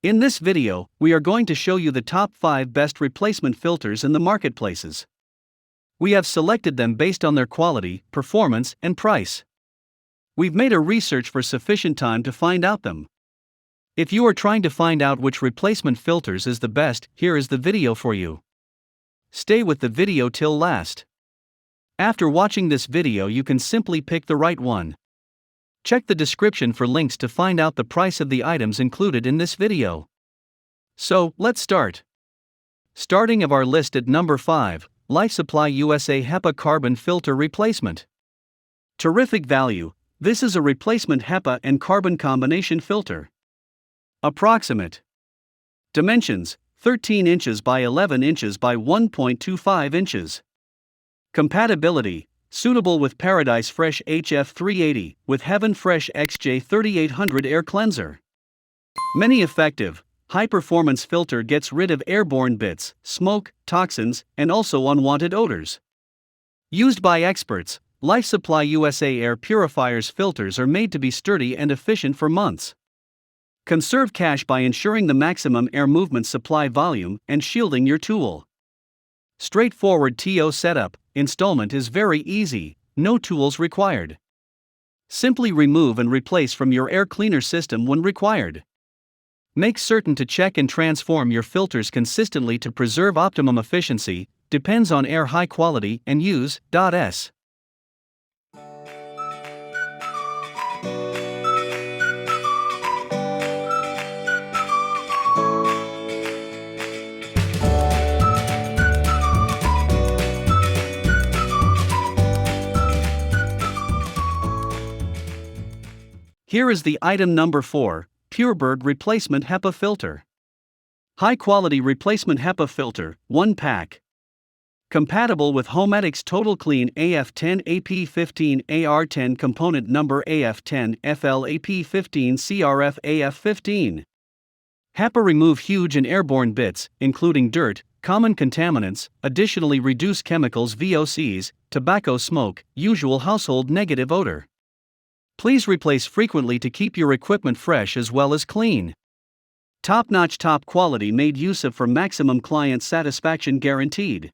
In this video, we are going to show you the top 5 best replacement filters in the marketplaces. We have selected them based on their quality, performance, and price. We've made a research for sufficient time to find out them. If you are trying to find out which replacement filters is the best, here is the video for you. Stay with the video till last. After watching this video, you can simply pick the right one. Check the description for links to find out the price of the items included in this video. So, let's start. Starting of our list at number 5, LifeSupplyUSA Hepa Carbon Filter Replacement. Terrific value. This is a replacement Hepa and carbon combination filter. Approximate dimensions: 13 inches by 11 inches by 1.25 inches. Compatibility: suitable with Paradise Fresh HF380 with Heaven Fresh XJ3800 air cleanser. Many effective, high-performance filter gets rid of airborne bits, smoke, toxins, and also unwanted odors. Used by experts, LifeSupplyUSA air purifiers filters are made to be sturdy and efficient for months. Conserve cash by ensuring the maximum air movement supply volume and shielding your tool. Straightforward TO setup. Installment is very easy, no tools required. Simply remove and replace from your air cleaner system when required. Make certain to check and transform your filters consistently to preserve optimum efficiency. Depends on air high quality and use.s. Here is the item number 4, Pureburg Replacement Hepa Filter. High quality replacement Hepa filter, 1 pack. Compatible with HowMuchBest Total Clean AF10 AP15 AR10 component number AF10 FLAP15 CRF AF15. Hepa remove huge and airborne bits, including dirt, common contaminants, additionally reduce chemicals VOCs, tobacco smoke, usual household negative odor. Please replace frequently to keep your equipment fresh as well as clean. Top-notch top quality made use of for maximum client satisfaction guaranteed.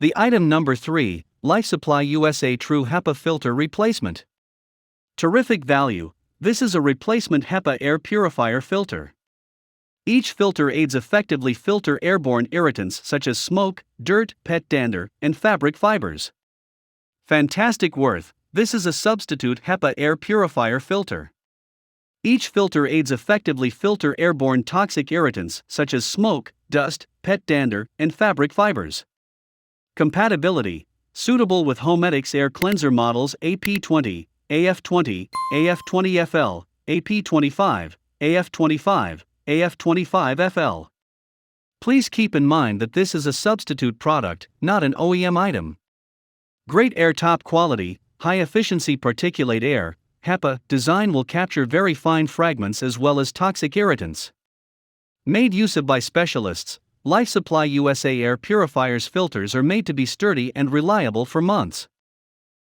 The item number 3, LifeSupplyUSA True Hepa Filter Replacement. Terrific value. This is a replacement Hepa air purifier filter. Each filter aids effectively filter airborne irritants such as smoke, dirt, pet dander, and fabric fibers. Fantastic worth. This is a substitute Hepa air purifier filter. Each filter aids effectively filter airborne toxic irritants such as smoke, dust, pet dander, and fabric fibers. Compatibility: suitable with HowMuchBest air cleanser models AP20, AF20, AF20FL, AP25, AF25, AF25FL. Please keep in mind that this is a substitute product, not an OEM item. Great air top quality, high efficiency particulate air, Hepa design will capture very fine fragments as well as toxic irritants. Made use of by specialists, LifeSupplyUSA air purifiers filters are made to be sturdy and reliable for months.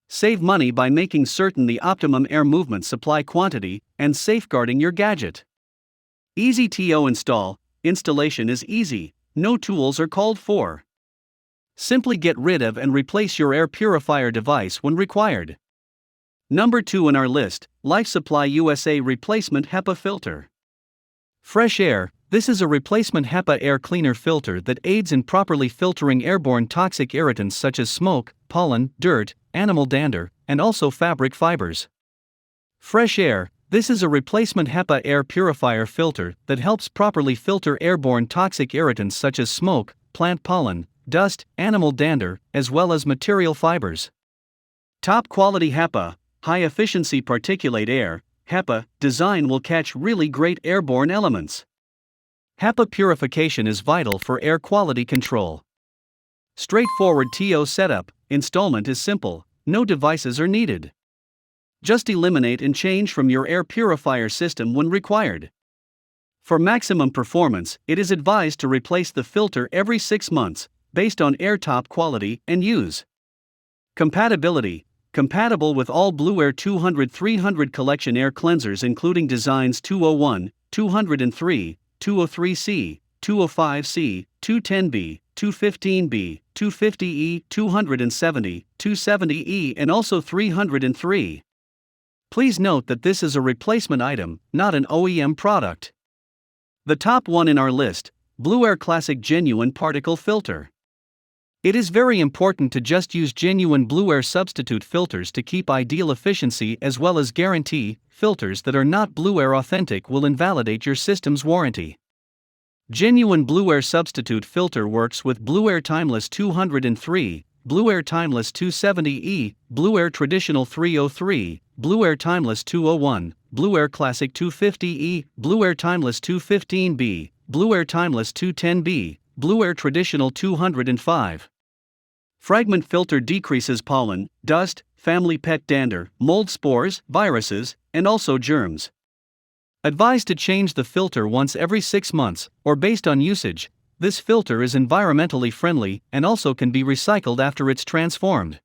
Save money by making certain the optimum air movement supply quantity and safeguarding your gadget. Easy TO install. Installation is easy, no tools are called for. Simply get rid of and replace your air purifier device when required. Number 2 in our list, LifeSupplyUSA Replacement Hepa Filter. Fresh Air. This is a replacement Hepa air cleaner filter that aids in properly filtering airborne toxic irritants such as smoke, pollen, dirt, animal dander, and also fabric fibers. Fresh air. This is a replacement HEPA air purifier filter that helps properly filter airborne toxic irritants such as smoke, plant pollen, dust, animal dander, as well as material fibers. Top quality HEPA, high efficiency particulate air. HEPA design will catch really great airborne elements. HEPA purification is vital for air quality control. Straightforward TO setup. Installment is simple, no devices are needed. Just eliminate and change from your air purifier system when required. For maximum performance, it is advised to replace the filter every 6 months, based on air top quality and use. Compatibility. Compatible with all Blueair 200-300 collection air cleansers including designs 201, 203, 203C, 205C, 210B, 215B, 250E, 270, 270E and also 303. Please note that this is a replacement item, not an OEM product. The top one in our list, Blueair Classic Genuine Particle Filter. It is very important to just use genuine Blueair substitute filters to keep ideal efficiency as well as guarantee. Filters that are not Blueair authentic will invalidate your system's warranty. Genuine Blueair substitute filter works with Blueair Timeless 203, Blueair Timeless 270E, Blueair Traditional 303, Blueair Timeless 201, Blueair Classic 250E, Blueair Timeless 215B, Blueair Timeless 210B, Blueair Traditional 205. Fragment filter decreases pollen, dust, family pet dander, mold spores, viruses, and also germs. Advised to change the filter once every 6 months, or based on usage. This filter is environmentally friendly and also can be recycled after it's transformed.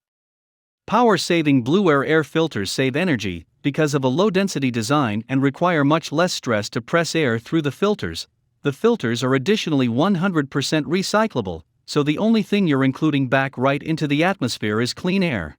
Power-saving Blueair air filters save energy because of a low-density design and require much less stress to press air through the filters. The filters are additionally 100% recyclable, so the only thing you're including back right into the atmosphere is clean air.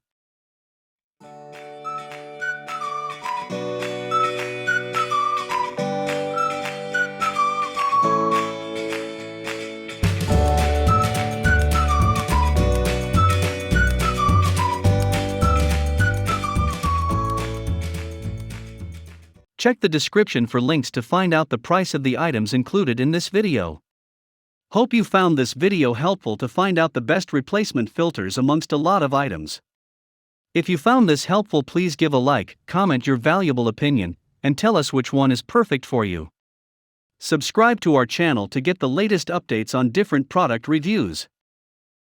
Check the description for links to find out the price of the items included in this video. Hope you found this video helpful to find out the best replacement filters amongst a lot of items. If you found this helpful, please give a like, comment your valuable opinion, and tell us which one is perfect for you. Subscribe to our channel to get the latest updates on different product reviews.